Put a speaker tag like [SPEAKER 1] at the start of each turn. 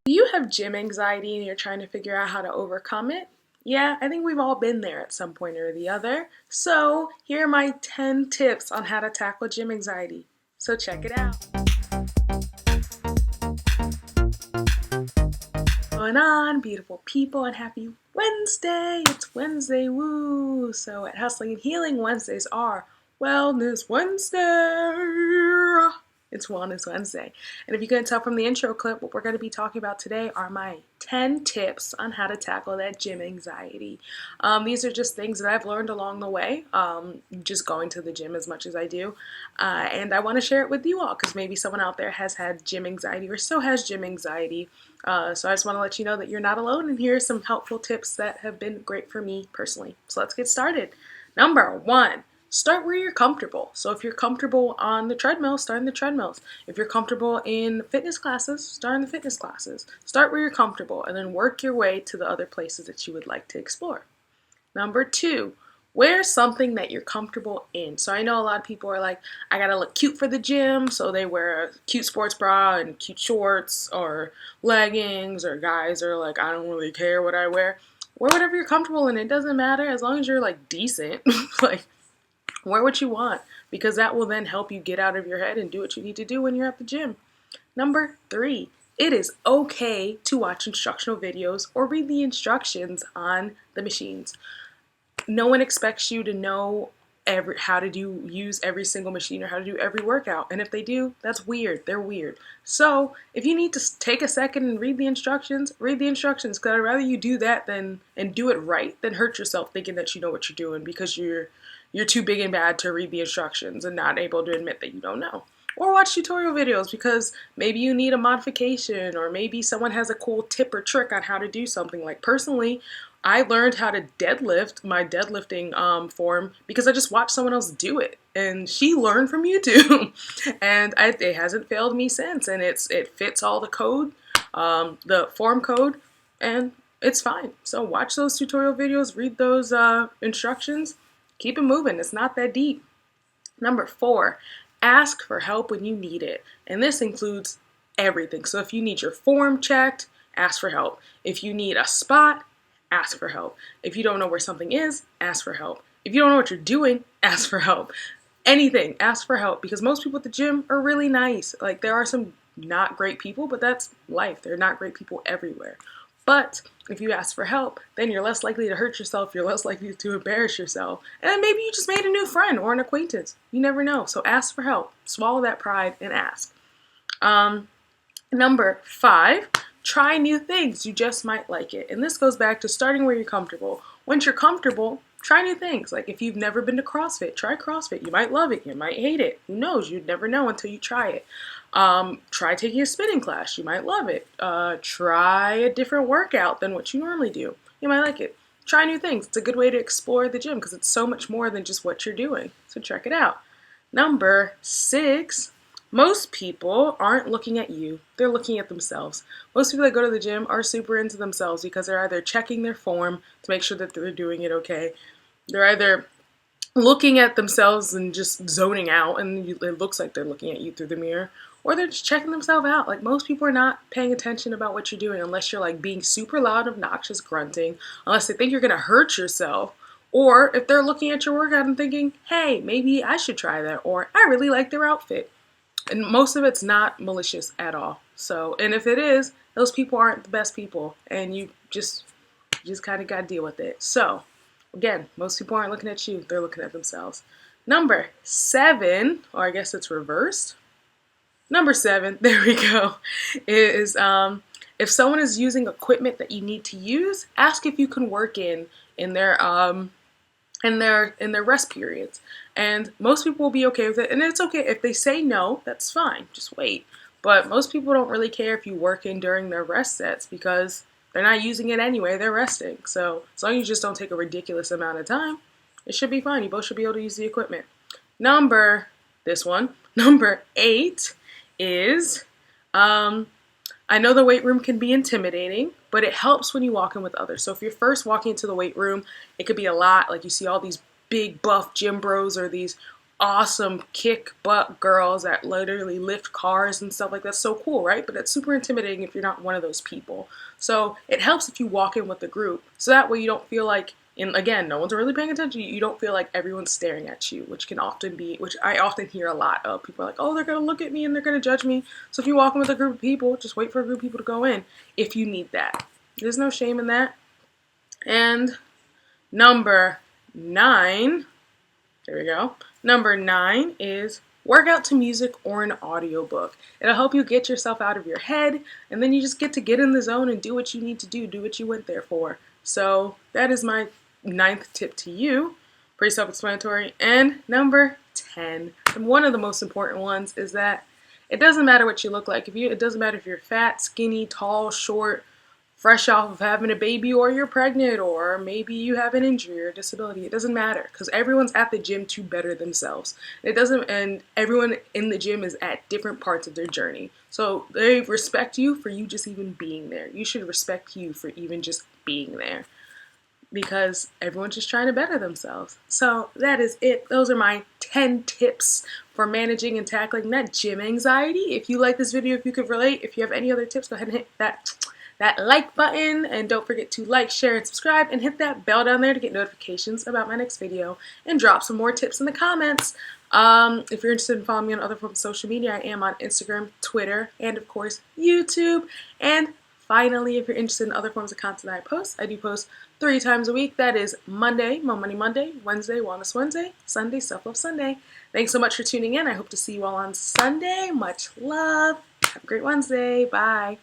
[SPEAKER 1] Do you have gym anxiety and you're trying to figure out how to overcome it? Yeah, I think we've all been there at some point or the other. So, here are my 10 tips on how to tackle gym anxiety. So, check it out. What's going on, beautiful people, and happy Wednesday! It's Wednesday, woo! So, at Hustling and Healing, Wednesdays are Wellness Wednesday! It's Wellness Wednesday. And if you couldn't tell from the intro clip, what we're going to be talking about today are my 10 tips on how to tackle that gym anxiety. These are just things that I've learned along the way, just going to the gym as much as I do. And I want to share it with you all because maybe someone out there has had gym anxiety or still has gym anxiety. So I just want to let you know that you're not alone, and here are some helpful tips that have been great for me personally. So let's get started. Number one. Start where you're comfortable. So if you're comfortable on the treadmill, start in the treadmills. If you're comfortable in fitness classes, start in the fitness classes. Start where you're comfortable and then work your way to the other places that you would like to explore. Number two, wear something that you're comfortable in. So I know a lot of people are like, I gotta look cute for the gym, so they wear a cute sports bra and cute shorts or leggings, or guys are like, I don't really care what I wear. Wear whatever you're comfortable in. It doesn't matter as long as you're like decent. Like, wear what you want, because that will then help you get out of your head and do what you need to do when you're at the gym. Number three, it is okay to watch instructional videos or read the instructions on the machines. No one expects you to know how to use every single machine or how to do every workout. And if they do, that's weird. They're weird. So if you need to take a second and read the instructions, because I'd rather you do that and do it right than hurt yourself thinking that you know what you're doing because you're too big and bad to read the instructions and not able to admit that you don't know. Or watch tutorial videos because maybe you need a modification, or maybe someone has a cool tip or trick on how to do something. Like personally, I learned how to deadlift, my deadlifting form, because I just watched someone else do it, and she learned from YouTube, and it hasn't failed me since. And it fits all the code, the form code, and it's fine. So watch those tutorial videos, read those instructions, keep it moving. It's not that deep. Number four, ask for help when you need it. And this includes everything. So if you need your form checked, ask for help. If you need a spot, ask for help. If you don't know where something is, ask for help. If you don't know what you're doing, ask for help. Anything, ask for help, because most people at the gym are really nice. Like, there are some not great people, but that's life. There are not great people everywhere. But if you ask for help, then you're less likely to hurt yourself, you're less likely to embarrass yourself, and then maybe you just made a new friend or an acquaintance. You never know. So ask for help. Swallow that pride and ask. Number five, try new things. You just might like it. And this goes back to starting where you're comfortable. Once you're comfortable, try new things. Like if you've never been to CrossFit, try CrossFit. You might love it. You might hate it. Who knows? You'd never know until you try it. Try taking a spinning class. You might love it. Try a different workout than what you normally do. You might like it. Try new things. It's a good way to explore the gym because it's so much more than just what you're doing. So check it out. Number six, most people aren't looking at you. They're looking at themselves. Most people that go to the gym are super into themselves because they're either checking their form to make sure that they're doing it okay. They're either looking at themselves and just zoning out, and it looks like they're looking at you through the mirror, or they're just checking themselves out. Like, most people are not paying attention about what you're doing unless you're like being super loud, obnoxious, grunting, unless they think you're gonna hurt yourself, or if they're looking at your workout and thinking, hey, maybe I should try that, or I really like their outfit. And most of it's not malicious at all. So, and if it is, those people aren't the best people, and you just kind of got to deal with it. So, again, most people aren't looking at you, they're looking at themselves. Number seven, or I guess it's reversed. Number seven, there we go, is if someone is using equipment that you need to use, ask if you can work in their rest periods. And most people will be okay with it. And it's okay if they say no, that's fine. Just wait. But most people don't really care if you work in during their rest sets because they're not using it anyway. They're resting. So as long as you just don't take a ridiculous amount of time, it should be fine. You both should be able to use the equipment. Number eight is, I know the weight room can be intimidating, but it helps when you walk in with others. So if you're first walking into the weight room, it could be a lot. Like, you see all these big buff gym bros or these awesome kick butt girls that literally lift cars and stuff like that. So cool, right? But it's super intimidating if you're not one of those people. So it helps if you walk in with the group. So that way you don't feel like, and again, no one's really paying attention. You don't feel like everyone's staring at you, which can often be, which I often hear a lot of. People are like, oh, they're going to look at me and they're going to judge me. So if you walk in with a group of people, just wait for a group of people to go in if you need that. There's no shame in that. And number 9, there we go. Number 9 is work out to music or an audiobook. It'll help you get yourself out of your head, and then you just get to get in the zone and do what you need to do what you went there for. So that is my 9th tip to you. Pretty self-explanatory. And number 10, and one of the most important ones, is that it doesn't matter what you look like. It doesn't matter if you're fat, skinny, tall, short, fresh off of having a baby, or you're pregnant, or maybe you have an injury or disability. It doesn't matter, because everyone's at the gym to better themselves. And everyone in the gym is at different parts of their journey. So they respect you for you just even being there. You should respect you for even just being there, because everyone's just trying to better themselves. So that is it. Those are my 10 tips for managing and tackling that gym anxiety. If you like this video, if you could relate, if you have any other tips, go ahead and hit that like button, and don't forget to like, share, and subscribe, and hit that bell down there to get notifications about my next video, and drop some more tips in the comments. If you're interested in following me on other forms of social media, I am on Instagram, Twitter, and of course YouTube. And finally, if you're interested in other forms of content I post, I do post 3 times a week. That is Monday, Mo Money Monday, Wednesday, Wellness Wednesday, Sunday, Self Love Sunday. Thanks so much for tuning in. I hope to see you all on Sunday. Much love. Have a great Wednesday. Bye.